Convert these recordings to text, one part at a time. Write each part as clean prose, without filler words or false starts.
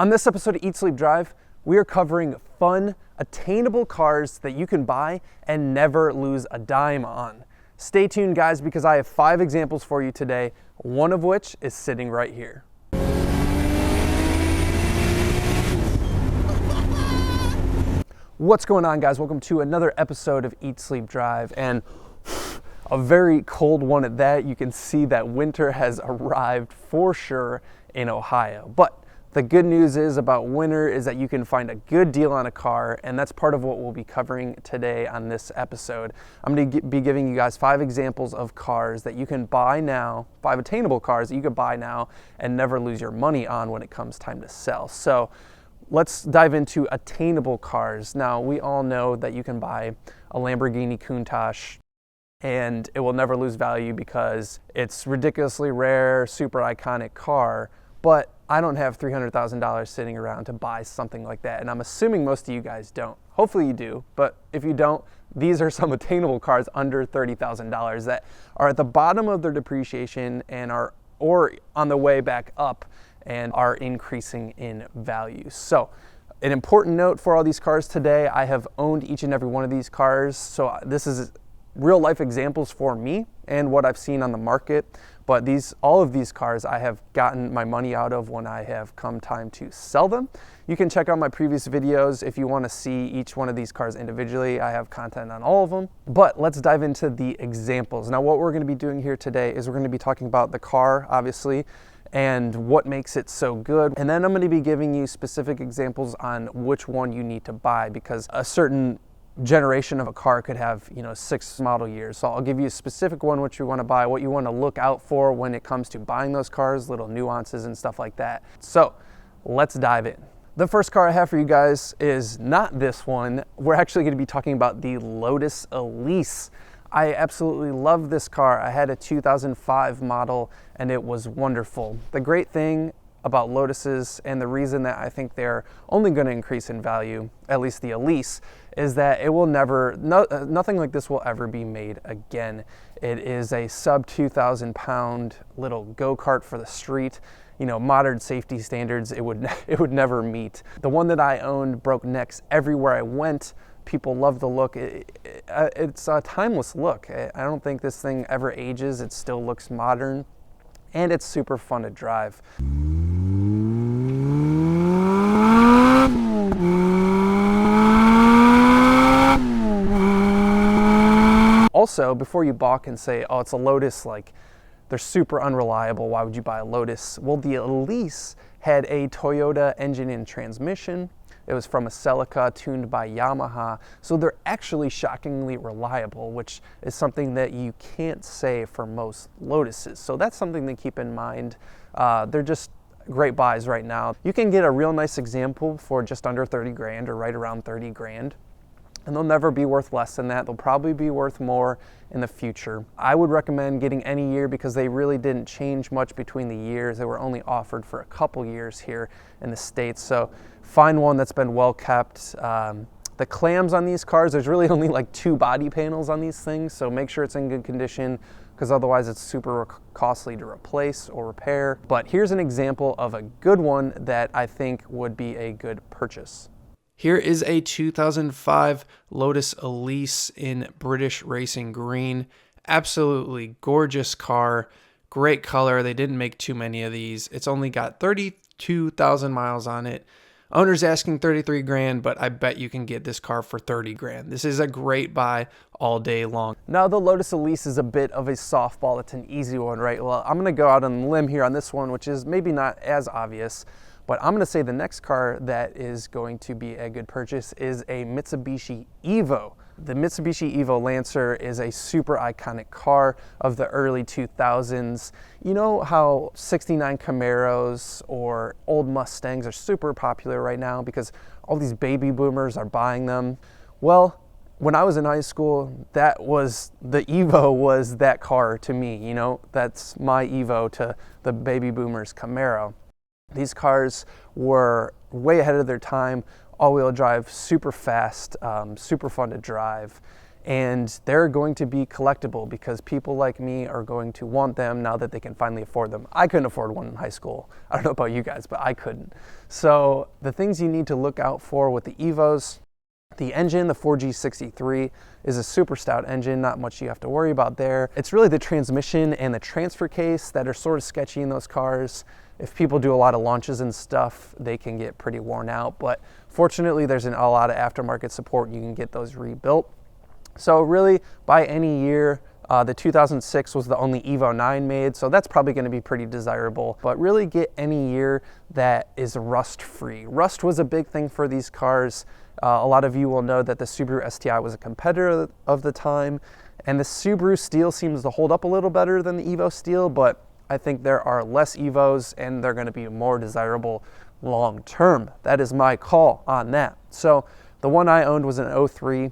On this episode of Eat, Sleep, Drive, we are covering fun, attainable cars that you can buy and never lose a dime on. Stay tuned, guys, because I have 5 examples for you today, one of which is sitting right here. What's going on, guys? Welcome to another episode of Eat, Sleep, Drive, and a very cold one at that. You can see that winter has arrived for sure in Ohio. But the good news is about winter is that you can find a good deal on a car, and that's part of what we'll be covering today on this episode. I'm going to be giving you guys 5 examples of cars that you can buy now, 5 attainable cars that you can buy now and never lose your money on when it comes time to sell. So let's dive into attainable cars. Now, we all know that you can buy a Lamborghini Countach and it will never lose value because it's ridiculously rare, super iconic car, but I don't have $300,000 sitting around to buy something like that, and I'm assuming most of you guys don't. Hopefully you do, but if you don't, these are some attainable cars under $30,000 that are at the bottom of their depreciation and are or on the way back up and are increasing in value. So an important note for all these cars today, I have owned each and every one of these cars, so this is real life examples for me and what I've seen on the market. But all of these cars I have gotten my money out of when I have come time to sell them. You can check out my previous videos if you want to see each one of these cars individually. I have content on all of them. But let's dive into the examples. Now, what we're going to be doing here today is we're going to be talking about the car, obviously, and what makes it so good. And then I'm going to be giving you specific examples on which one you need to buy, because a certain generation of a car could have 6 model years. So I'll give you a specific one which you want to buy, what you want to look out for when it comes to buying those cars, little nuances and stuff like that. So let's dive in. The first car I have for you guys is not this one. We're actually going to be talking about the Lotus Elise. I absolutely love this car. I had a 2005 model and it was wonderful. The great thing about Lotuses, and the reason that I think they're only going to increase in value, at least the Elise, is that it will nothing like this will ever be made again. It is a sub 2,000 pound little go-kart for the street. Modern safety standards it would never meet. The one that I owned broke necks everywhere I went. People love the look. It's a timeless look. I don't think this thing ever ages. It still looks modern, and it's super fun to drive. Also, before you balk and say, oh, it's a Lotus, like they're super unreliable, why would you buy a Lotus? Well, the Elise had a Toyota engine and transmission. It was from a Celica tuned by Yamaha, so they're actually shockingly reliable, which is something that you can't say for most Lotuses. So that's something to keep in mind. They're just great buys right now. You can get a real nice example for just under 30 grand or right around 30 grand. And they'll never be worth less than that. They'll probably be worth more in the future. I would recommend getting any year because they really didn't change much between the years. They were only offered for a couple years here in the States. So find one that's been well kept. The clams on these cars, there's really only like 2 body panels on these things. So make sure it's in good condition, because otherwise it's super costly to replace or repair. But here's an example of a good one that I think would be a good purchase. Here is a 2005 Lotus Elise in British Racing Green. Absolutely gorgeous car, great color. They didn't make too many of these. It's only got 32,000 miles on it. Owner's asking 33 grand, but I bet you can get this car for 30 grand. This is a great buy all day long. Now, the Lotus Elise is a bit of a softball. It's an easy one, right? Well, I'm going to go out on a limb here on this one, which is maybe not as obvious. But I'm going to say the next car that is going to be a good purchase is a Mitsubishi Evo. The Mitsubishi Evo Lancer is a super iconic car of the early 2000s. You know how 69 Camaros or old Mustangs are super popular right now because all these baby boomers are buying them? Well, when I was in high school, the Evo was that car to me. That's my Evo to the baby boomers Camaro. These cars were way ahead of their time, all-wheel drive, super fast, super fun to drive. and they're going to be collectible because people like me are going to want them now that they can finally afford them. I couldn't afford one in high school. I don't know about you guys, but I couldn't. So the things you need to look out for with the Evos: the engine, the 4G63, is a super stout engine, not much you have to worry about there. It's really the transmission and the transfer case that are sort of sketchy in those cars. If people do a lot of launches and stuff, they can get pretty worn out, but fortunately there's a lot of aftermarket support. You can get those rebuilt. So really, by any year, the 2006 was the only Evo 9 made, so that's probably going to be pretty desirable. But really get any year that is rust-free. Rust was a big thing for these cars. A lot of you will know that the Subaru STI was a competitor of the time, and the Subaru steel seems to hold up a little better than the Evo steel, but I think there are less Evos and they're going to be more desirable long term. That is my call on that. So the one I owned was an 03.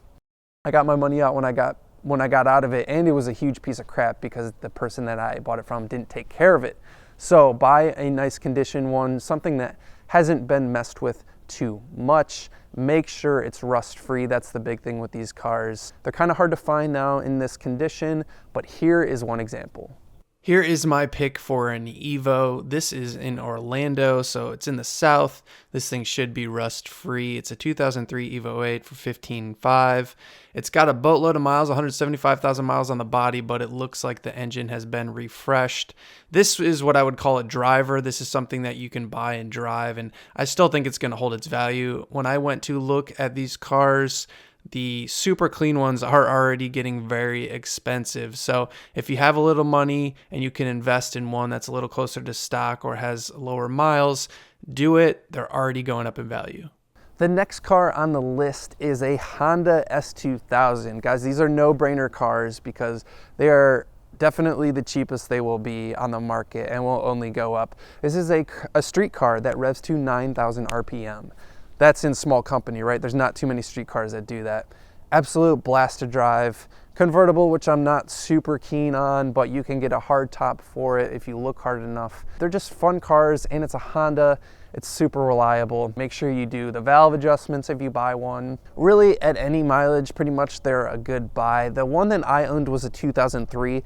I got my money out when I got out of it, and it was a huge piece of crap because the person that I bought it from didn't take care of it. So buy a nice condition one, something that hasn't been messed with too much. Make sure it's rust free. That's the big thing with these cars. They're kind of hard to find now in this condition, but here is one example. Here is my pick for an Evo. This is in Orlando, so it's in the South. This thing should be rust-free. It's a 2003 Evo 8 for $15,500. It's got a boatload of miles, 175,000 miles on the body, but it looks like the engine has been refreshed. This is what I would call a driver. This is something that you can buy and drive, and I still think it's going to hold its value. When I went to look at these cars, the super clean ones are already getting very expensive. So if you have a little money and you can invest in one that's a little closer to stock or has lower miles, do it. They're already going up in value. The next car on the list is a Honda S2000. Guys, these are no-brainer cars because they are definitely the cheapest they will be on the market and will only go up. This is a street car that revs to 9,000 RPM. That's in small company, right? There's not too many street cars that do that. Absolute blast to drive. Convertible, which I'm not super keen on, but you can get a hard top for it if you look hard enough. They're just fun cars, and it's a Honda. It's super reliable. Make sure you do the valve adjustments if you buy one. Really, at any mileage, pretty much they're a good buy. The one that I owned was a 2003.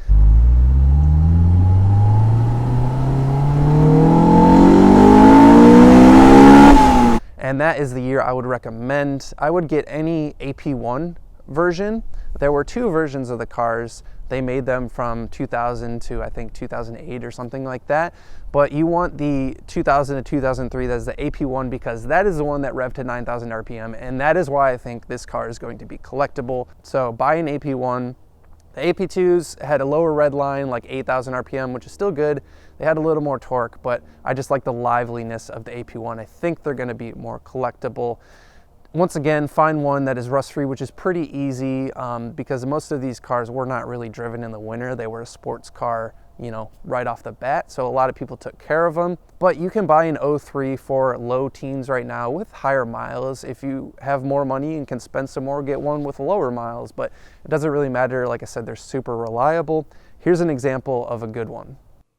And that is the year I would recommend. I would get any AP1 version. There were two versions of the cars. They made them from 2000 to I think 2008 or something like that. But you want the 2000 to 2003, that's the AP1, because that is the one that revved to 9,000 RPM. And that is why I think this car is going to be collectible. So buy an AP1. The AP2s had a lower red line, like 8,000 RPM, which is still good. They had a little more torque, but I just like the liveliness of the AP1. I think they're gonna be more collectible. Once again, find one that is rust-free, which is pretty easy because most of these cars were not really driven in the winter. They were a sports car, you know, right off the bat. So a lot of people took care of them. But you can buy an 03 for low teens right now with higher miles. If you have more money and can spend some more, get one with lower miles. But it doesn't really matter. Like I said, they're super reliable. Here's an example of a good one.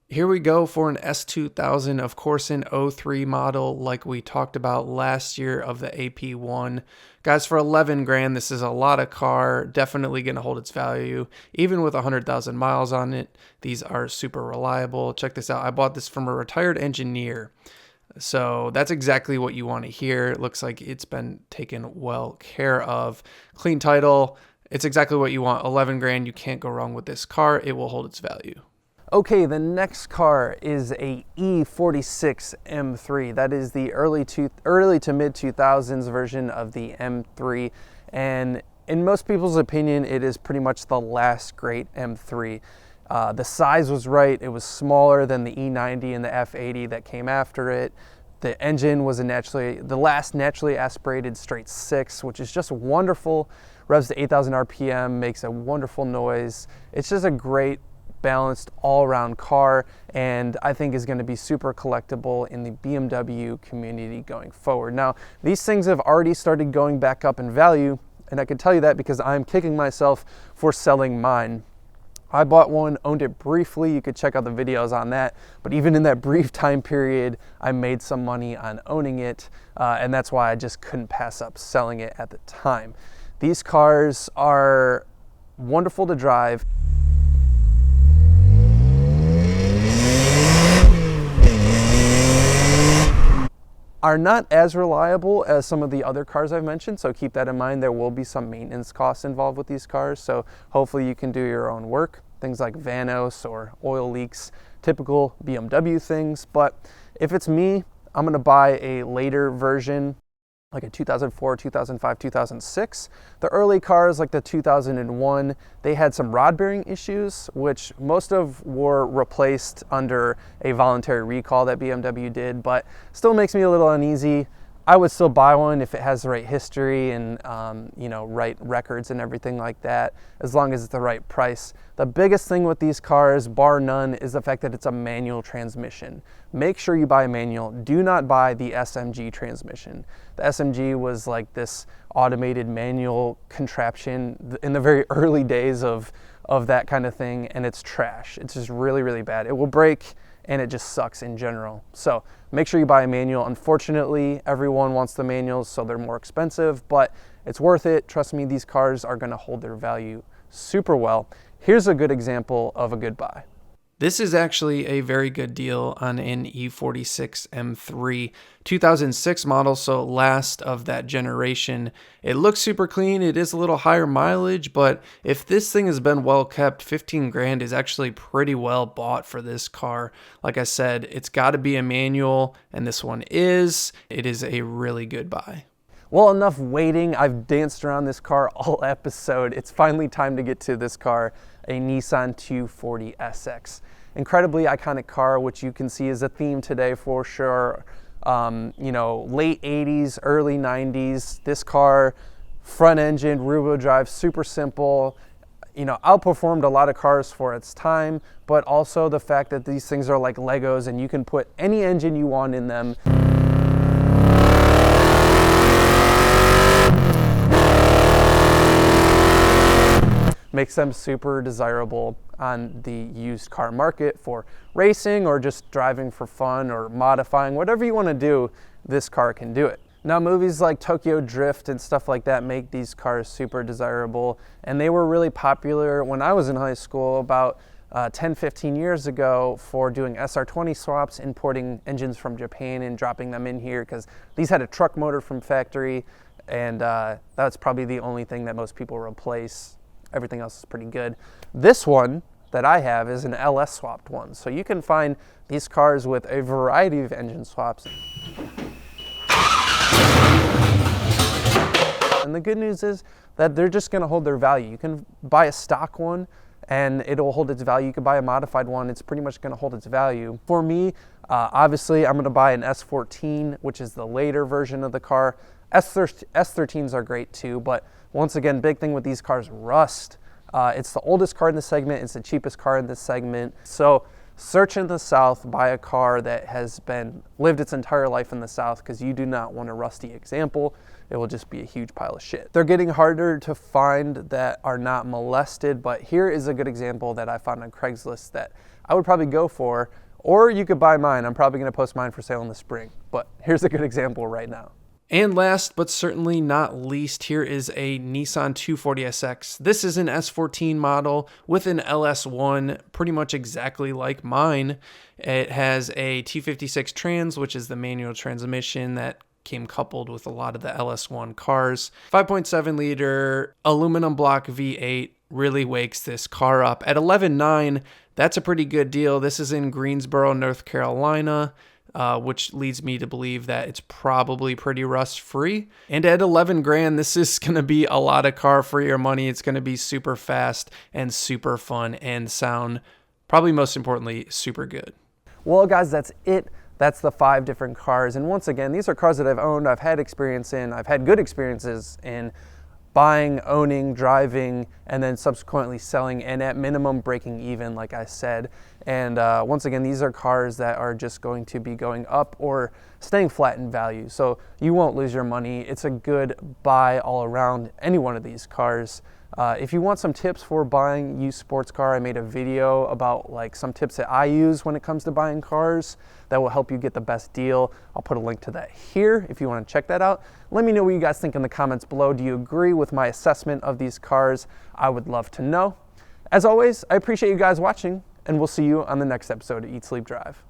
Here we go for an S2000, of course, an 03 model like we talked about last year of the AP1. Guys, for 11 grand, this is a lot of car, definitely going to hold its value. Even with 100,000 miles on it, these are super reliable. Check this out. I bought this from a retired engineer. So that's exactly what you want to hear. It looks like it's been taken well care of. Clean title. It's exactly what you want. 11 grand, you can't go wrong with this car. It will hold its value. Okay, the next car is a E46 M3. That is the early to mid 2000s version of the M3. And in most people's opinion, it is pretty much the last great M3. The size was right. It was smaller than the E90 and the F80 that came after it. The engine was the last naturally aspirated straight six, which is just wonderful. Revs to 8,000 RPM, makes a wonderful noise. It's just a great balanced all-around car, and I think is going to be super collectible in the BMW community going forward. Now, these things have already started going back up in value, and I can tell you that because I'm kicking myself for selling mine. I bought one, owned it briefly. You could check out the videos on that, but even in that brief time period, I made some money on owning it, and that's why I just couldn't pass up selling it at the time. These cars are wonderful to drive. Are not as reliable as some of the other cars I've mentioned, so keep that in mind. There will be some maintenance costs involved with these cars, so hopefully you can do your own work. Things like vanos or oil leaks, typical BMW things. But if it's me, I'm gonna buy a later version, like a 2004, 2005, 2006. The early cars like the 2001, they had some rod bearing issues, which most of were replaced under a voluntary recall that BMW did, but still makes me a little uneasy. I would still buy one if it has the right history and you know, right records and everything like that, as long as it's the right price. The biggest thing with these cars, bar none, is the fact that it's a manual transmission. Make sure you buy a manual. Do not buy the SMG transmission. The SMG was like this automated manual contraption in the very early days of that kind of thing, and it's trash. It's just really, really bad. It will break, and it just sucks in general. So make sure you buy a manual. Unfortunately, everyone wants the manuals, so they're more expensive, but it's worth it. Trust me, these cars are gonna hold their value super well. Here's a good example of a good buy. This is actually a very good deal on an E46 M3, 2006 model, so last of that generation. It looks super clean. It is a little higher mileage, but if this thing has been well kept, 15 grand is actually pretty well bought for this car. Like I said, it's got to be a manual, and this one is. It is a really good buy. Well, enough waiting. I've danced around this car all episode. It's finally time to get to this car, a Nissan 240SX. Incredibly iconic car, which you can see is a theme today for sure. You know, late 80s, early 90s. This car, front engine, rear wheel drive, super simple. You know, outperformed a lot of cars for its time, but also the fact that these things are like Legos and you can put any engine you want in them. Makes them super desirable on the used car market for racing or just driving for fun or modifying. Whatever you want to do, this car can do it. Now, movies like Tokyo Drift and stuff like that make these cars super desirable, and they were really popular when I was in high school about 10-15 years ago for doing SR20 swaps, importing engines from Japan and dropping them in here because these had a truck motor from factory, and that's probably the only thing that most people replace. Everything else is pretty good. This one that I have is an LS swapped one. So you can find these cars with a variety of engine swaps. And the good news is that they're just gonna hold their value. You can buy a stock one and it'll hold its value. You can buy a modified one, it's pretty much gonna hold its value. For me, obviously I'm gonna buy an S14, which is the later version of the car. S13s are great too, but once again, big thing with these cars, rust. It's the oldest car in the segment, it's the cheapest car in this segment. So search in the South, buy a car that has lived its entire life in the South, because you do not want a rusty example. It will just be a huge pile of shit. They're getting harder to find that are not molested, but here is a good example that I found on Craigslist that I would probably go for, or you could buy mine. I'm probably gonna post mine for sale in the spring, but here's a good example right now. And last but certainly not least, here is a Nissan 240SX. This is an S14 model with an LS1, pretty much exactly like mine. It has a T56 trans, which is the manual transmission that came coupled with a lot of the LS1 cars. 5.7 liter aluminum block V8 really wakes this car up. At $11,900, that's a pretty good deal. This is in Greensboro, North Carolina. Which leads me to believe that it's probably pretty rust free. And at 11 grand, this is going to be a lot of car for your money. It's going to be super fast and super fun and sound, probably most importantly, super good. Well, guys, that's it. That's the 5 different cars. And once again, these are cars that I've owned, I've had experience in, I've had good experiences in buying, owning, driving, and then subsequently selling, and at minimum breaking even, like I said. And once again, these are cars that are just going to be going up or staying flat in value. So you won't lose your money. It's a good buy all around, any one of these cars. If you want some tips for buying used sports car, I made a video about like some tips that I use when it comes to buying cars that will help you get the best deal. I'll put a link to that here if you want to check that out. Let me know what you guys think in the comments below. Do you agree with my assessment of these cars? I would love to know. As always, I appreciate you guys watching, and we'll see you on the next episode of Eat, Sleep, Drive.